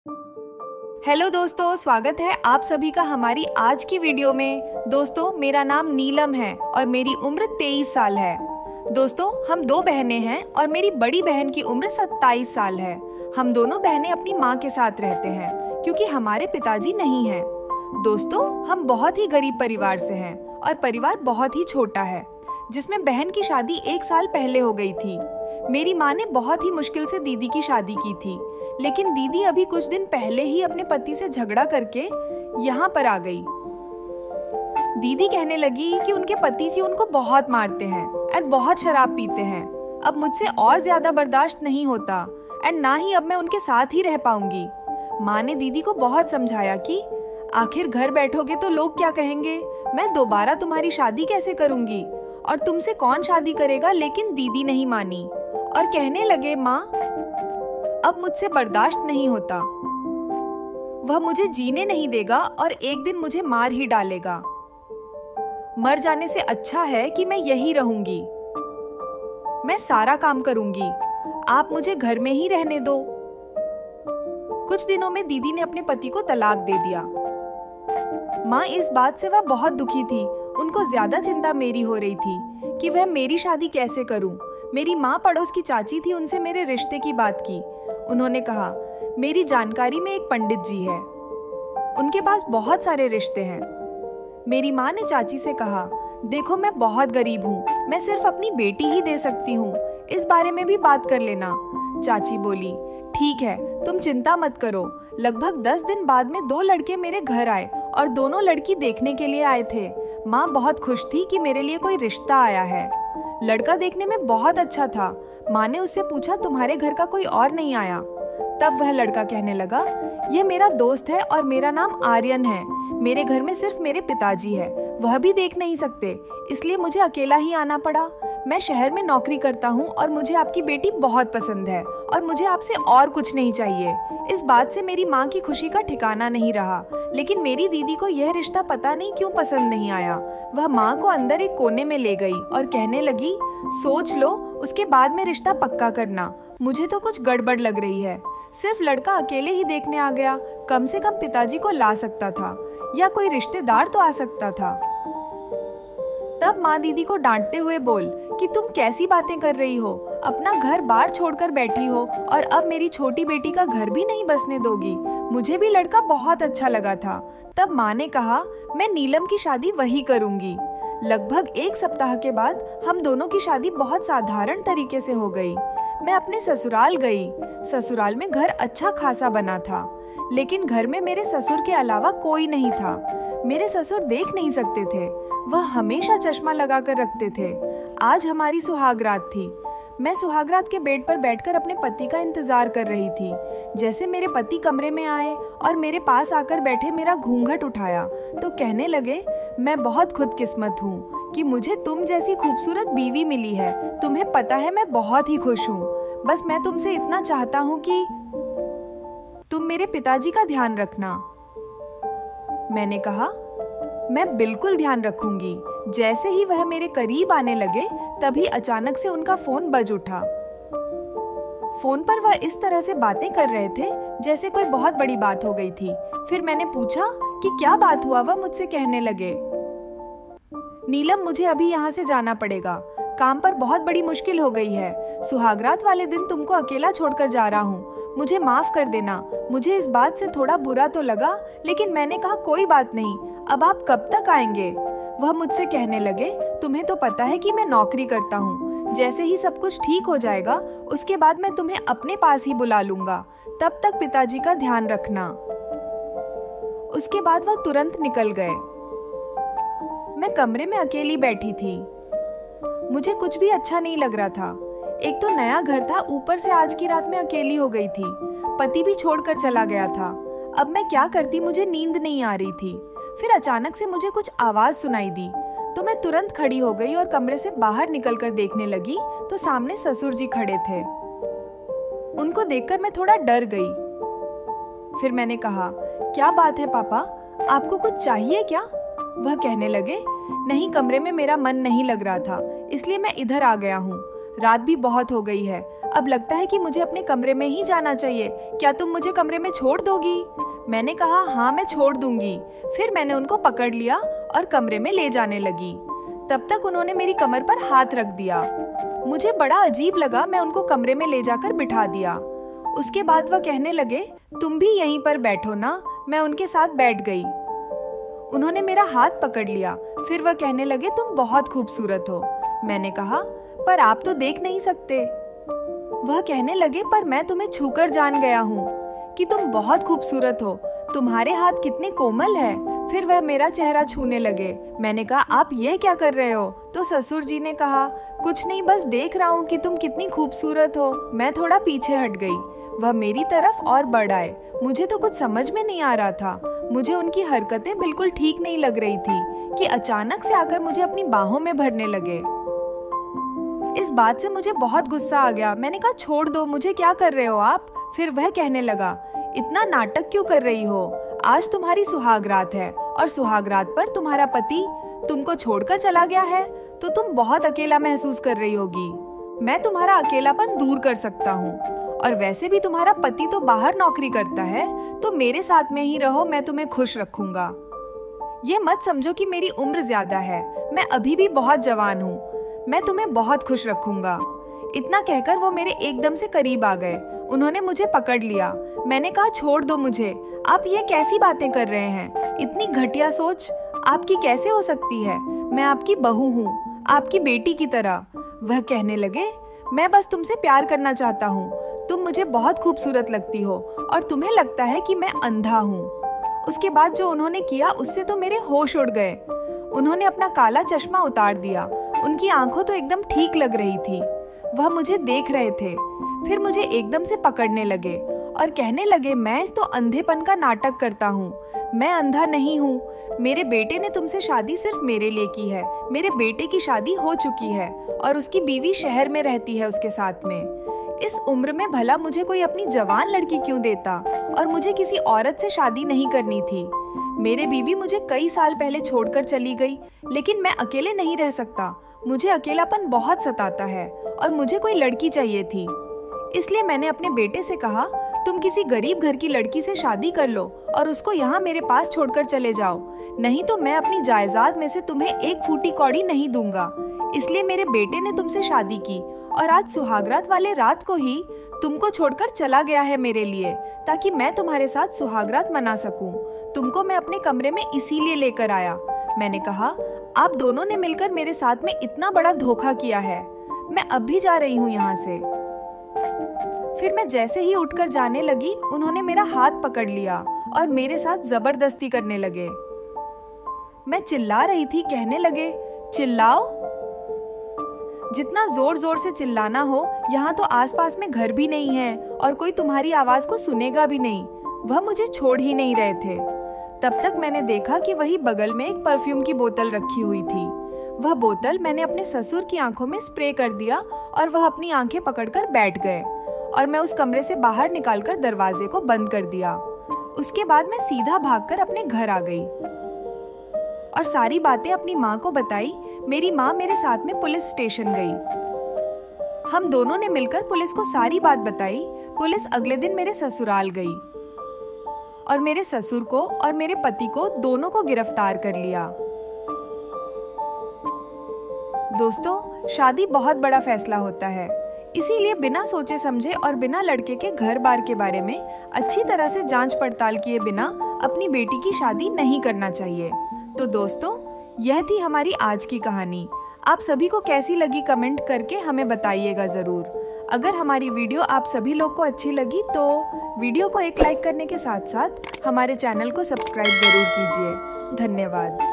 Hello दोस्तों, स्वागत है आप सभी का हमारी आज की वीडियो में। दोस्तों, मेरा नाम नीलम है और मेरी उम्र 23 साल है। दोस्तों, हम दो बहनें हैं और मेरी बड़ी बहन की उम्र 27 साल है। हम दोनों बहनें अपनी माँ के साथ रहते हैं क्योंकि हमारे पिताजी नहीं हैं। दोस्तों, हम बहुत ही गरीब परिवार से हैं और परिवार बहुत ही छोटा है, जिसमें बहन की शादी 1 साल पहले हो गई थी। मेरी माँ ने बहुत ही मुश्किल से दीदी की शादी की थी, लेकिन दीदी अभी कुछ दिन पहले ही अपने पति से झगड़ा करके यहाँ पर आ गई। दीदी कहने लगी कि उनके पति जी उनको बहुत मारते हैं और बहुत शराब पीते हैं। अब मुझसे और ज्यादा बर्दाश्त नहीं होता और ना ही अब मैं उनके साथ ही रह पाऊंगी। माँ ने दीदी को बहुत समझाया कि आखिर घर बैठोगे तो लोग क्या कहेंगे, मैं दोबारा तुम्हारी शादी कैसे करूंगी और तुमसे कौन शादी करेगा। लेकिन दीदी नहीं मानी और कहने लगे, माँ अब मुझसे बर्दाश्त नहीं होता, वह मुझे जीने नहीं देगा और एक दिन मुझे मार ही डालेगा। मर जाने से अच्छा है कि मैं यही रहूंगी। मैं सारा काम करूंगी, आप मुझे घर में ही रहने दो। कुछ दिनों में दीदी ने अपने पति को तलाक दे दिया। माँ इस बात से वह बहुत दुखी थी। उनको ज्यादा चिंता मेरी हो रही थी कि वह मेरी शादी कैसे करूं। मेरी माँ पड़ोस की चाची थी, उनसे मेरे रिश्ते की बात की। उन्होंने कहा, मेरी जानकारी में एक पंडित जी है, उनके पास बहुत सारे रिश्ते हैं। मेरी माँ ने चाची से कहा, देखो मैं बहुत गरीब हूँ, मैं सिर्फ अपनी बेटी ही दे सकती हूँ, इस बारे में भी बात कर लेना। चाची बोली, ठीक है, तुम चिंता मत करो। लगभग 10 दिन बाद में 2 लड़के मेरे घर आए और दोनों लड़की देखने के लिए आए थे। माँ बहुत खुश थी कि मेरे लिए कोई रिश्ता आया है। लड़का देखने में बहुत अच्छा था। माँ ने उससे पूछा, तुम्हारे घर का कोई और नहीं आया? तब वह लड़का कहने लगा, यह मेरा दोस्त है और मेरा नाम आर्यन है। मेरे घर में सिर्फ मेरे पिताजी है, वह भी देख नहीं सकते, इसलिए मुझे अकेला ही आना पड़ा। मैं शहर में नौकरी करता हूँ और मुझे आपकी बेटी बहुत पसंद है और मुझे आपसे और कुछ नहीं चाहिए। इस बात से मेरी माँ की खुशी का ठिकाना नहीं रहा, लेकिन मेरी दीदी को यह रिश्ता पता नहीं क्यों पसंद नहीं आया। वह माँ को अंदर एक कोने में ले गई और कहने लगी, सोच लो, उसके बाद में रिश्ता पक्का करना। मुझे तो कुछ गड़बड़ लग रही है। सिर्फ लड़का अकेले ही देखने आ गया, कम से कम पिताजी को ला सकता था या कोई रिश्तेदार तो आ सकता था। तब माँ दीदी को डांटते हुए बोल कि तुम कैसी बातें कर रही हो, अपना घर बार छोड़कर बैठी हो और अब मेरी छोटी बेटी का घर भी नहीं बसने दोगी। मुझे भी लड़का बहुत अच्छा लगा था। तब माँ ने कहा, मैं नीलम की शादी वही करूंगी। लगभग 1 सप्ताह के बाद हम दोनों की शादी बहुत साधारण तरीके से हो गई। मैं अपने ससुराल गई। ससुराल में घर अच्छा खासा बना था, लेकिन घर में मेरे ससुर के अलावा कोई नहीं था। मेरे ससुर देख नहीं सकते थे, वह हमेशा चश्मा लगाकर रखते थे। आज हमारी सुहागरात थी। मैं सुहागरात के बेड पर बैठकर अपने पति का इंतजार कर रही थी। जैसे मेरे पति कमरे में आए और मेरे पास आकर बैठे, मेरा घूंघट उठाया तो कहने लगे, मैं बहुत खुदकिस्मत हूँ कि मुझे तुम जैसी खूबसूरत बीवी मिली है। तुम्हें पता है मैं बहुत ही खुश हूँ। बस मैं तुमसे इतना चाहता हूँ कि तुम मेरे पिताजी का ध्यान रखना। मैंने कहा, मैं बिल्कुल ध्यान रखूंगी। जैसे ही वह मेरे करीब आने लगे, तभी अचानक से उनका फोन बज उठा। फोन पर वह इस तरह से बातें कर रहे थे जैसे कोई बहुत बड़ी बात हो गई थी। फिर मैंने पूछा कि क्या बात हुआ। वह मुझसे कहने लगे, नीलम, मुझे अभी यहाँ से जाना पड़ेगा, काम पर बहुत बड़ी मुश्किल हो गई है। सुहागरात वाले दिन तुमको अकेला छोड़कर जा रहा हूँ, मुझे माफ कर देना। मुझे इस बात से थोड़ा बुरा तो लगा, लेकिन मैंने कहा, कोई बात नहीं, अब आप कब तक आएंगे? वह मुझसे कहने लगे, तुम्हें तो पता है कि मैं नौकरी करता हूँ। जैसे ही सब कुछ ठीक हो जाएगा, उसके बाद मैं तुम्हें अपने पास ही बुला लूंगा। तब तक पिताजी का ध्यान रखना। उसके बाद वह तुरंत निकल गए। मैं कमरे में अकेली बैठी थी। मुझे कुछ भी अच्छा नहीं लग रहा था। एक तो नया घर था, ऊपर से आज की रात में अकेली हो गई थी। पति भी छोड़कर चला गया था। अब मैं क्या करती, मुझे नींद नहीं आ रही थी। फिर अचानक से मुझे कुछ आवाज सुनाई दी तो मैं तुरंत खड़ी हो गई और कमरे से बाहर निकलकर देखने लगी तो सामने ससुर जी खड़े थे। उनको देखकर मैं थोड़ा डर गई। फिर मैंने कहा, क्या बात है पापा, आपको कुछ चाहिए क्या? वह कहने लगे, नहीं, कमरे में मेरा मन नहीं लग रहा था, इसलिए मैं इधर आ गया हूँ। रात भी बहुत हो गई है, अब लगता है कि मुझे अपने कमरे में ही जाना चाहिए। क्या तुम मुझे कमरे में छोड़ दोगी? मैंने कहा हाँ मैं छोड़ दूंगी। फिर मैंने उनको पकड़ लिया और कमरे में ले जाने लगी। तब तक उन्होंने मेरी कमर पर हाथ रख दिया। मुझे बड़ा अजीब लगा। मैं उनको कमरे में ले जाकर बिठा दिया। उसके बाद वह कहने लगे तुम भी यहीं पर बैठो ना। मैं उनके साथ बैठ गई। उन्होंने मेरा हाथ पकड़ लिया। फिर वह कहने लगे तुम बहुत खूबसूरत हो। मैंने कहा पर आप तो देख नहीं सकते। वह कहने लगे पर मैं तुम्हें छूकर जान गया हूँ कि तुम बहुत खूबसूरत हो। तुम्हारे हाथ कितने कोमल है। फिर वह मेरा चेहरा छूने लगे। मैंने कहा आप ये क्या कर रहे हो? तो ससुर जी ने कहा कुछ नहीं, बस देख रहा हूँ कि तुम कितनी खूबसूरत हो। मैं थोड़ा पीछे हट गई। वह मेरी तरफ और बढ़ आए। मुझे तो कुछ समझ में नहीं आ रहा था। मुझे उनकी हरकतें बिल्कुल ठीक नहीं लग रही थी कि अचानक से आकर मुझे अपनी बाहों में भरने लगे। इस बात से मुझे बहुत गुस्सा आ गया। मैंने कहा छोड़ दो, मुझे क्या कर रहे हो आप? फिर वह कहने लगा इतना नाटक क्यों कर रही हो? आज तुम्हारी सुहागरात है और सुहागरात पर तुम्हारा पति तुमको छोड़कर चला गया है तो तुम बहुत अकेला महसूस कर रही होगी। मैं तुम्हारा अकेलापन दूर कर सकता हूँ और वैसे भी तुम्हारा पति तो बाहर नौकरी करता है, तो मेरे साथ में ही रहो, मैं तुम्हें खुश रखूंगा। ये मत समझो कि मेरी उम्र ज्यादा है, मैं अभी भी बहुत जवान हूँ। मैं तुम्हें बहुत खुश रखूंगा। इतना कहकर वो मेरे एकदम से करीब आ गए। उन्होंने मुझे पकड़ लिया। मैंने कहा छोड़ दो मुझे। आप ये कैसी बातें कर रहे हैं? इतनी घटिया सोच आपकी कैसे हो सकती है? मैं आपकी बहू हूँ, आपकी बेटी की तरह। वह कहने लगे मैं बस तुमसे प्यार करना चाहता हूँ। तुम मुझे बहुत खूबसूरत लगती हो और तुम्हें लगता है कि मैं अंधा हूँ। उसके बाद जो उन्होंने किया उससे तो मेरे होश उड़ गए। उन्होंने अपना काला चश्मा उतार दिया। उनकी आंखों तो एकदम ठीक लग रही थी। वह मुझे देख रहे थे। फिर मुझे एकदम से पकड़ने लगे और कहने लगे मैं तो अंधेपन का नाटक करता हूँ। मैं अंधा नहीं हूँ। मेरे बेटे ने तुमसे शादी सिर्फ मेरे लिए की है। मेरे बेटे की शादी हो चुकी है और उसकी बीवी शहर में रहती है उसके साथ में। इस उम्र में भला मुझे कोई अपनी जवान लड़की क्यों देता? और मुझे किसी औरत से शादी नहीं करनी थी। मेरे बीवी मुझे कई साल पहले छोड़कर चली गई, लेकिन मैं अकेले नहीं रह सकता। मुझे अकेलापन बहुत सताता है और मुझे कोई लड़की चाहिए थी। इसलिए मैंने अपने बेटे से कहा तुम किसी गरीब घर की लड़की से शादी कर लो और उसको यहाँ मेरे पास छोड़कर चले जाओ, नहीं तो मैं अपनी जायदाद में से तुम्हें एक फूटी कौड़ी नहीं दूंगा। इसलिए मेरे बेटे ने तुमसे शादी की और आज सुहागरात वाले रात को ही तुमको छोड़कर चला गया है मेरे लिए, ताकि मैं तुम्हारे साथ सुहागरात मना सकूं। तुमको मैं अपने कमरे में इसीलिए लेकर आया। मैंने कहा आप दोनों ने मिलकर मेरे साथ में इतना बड़ा धोखा किया है। मैं अब भी जा रही हूँ यहाँ से। फिर मैं जैसे ही उठकर जाने लगी, उन्होंने मेरा हाथ पकड़ लिया और मेरे साथ जबरदस्ती करने लगे। मैं चिल्ला रही थी। कहने लगे चिल्लाओ, जितना जोर जोर से चिल्लाना हो। यहाँ तो आसपास में घर भी नहीं है और कोई तुम्हारी आवाज को सुनेगा भी नहीं। वह मुझे छोड़ ही नहीं रहे थे। तब तक मैंने देखा कि वही बगल में एक परफ्यूम की बोतल रखी हुई थी। वह बोतल मैंने अपने ससुर की आंखों में स्प्रे कर दिया और वह अपनी आंखें पकड़कर बैठ गए और मैं उस कमरे से बाहर निकालकर दरवाजे को बंद कर दिया। उसके बाद मैं सीधा भागकर अपने घर आ गई और सारी बातें अपनी माँ को बताई। मेरी माँ मेरे साथ में पुलिस स्टेशन गई। हम दोनों ने मिलकर पुलिस को सारी बात बताई। पुलिस अगले दिन मेरे ससुराल गई और मेरे ससुर को और मेरे पति को दोनों को गिरफ्तार कर लिया। दोस्तों, शादी बहुत बड़ा फैसला होता है, इसीलिए बिना सोचे समझे और बिना लड़के के घर बार के बारे में अच्छी तरह से जांच पड़ताल किए बिना अपनी बेटी की शादी नहीं करना चाहिए। तो दोस्तों, यह थी हमारी आज की कहानी। आप सभी को कैसी लगी कमेंट करके हमें बताइएगा ज़रूर। अगर हमारी वीडियो आप सभी लोग को अच्छी लगी तो वीडियो को एक लाइक करने के साथ साथ हमारे चैनल को सब्सक्राइब ज़रूर कीजिए। धन्यवाद।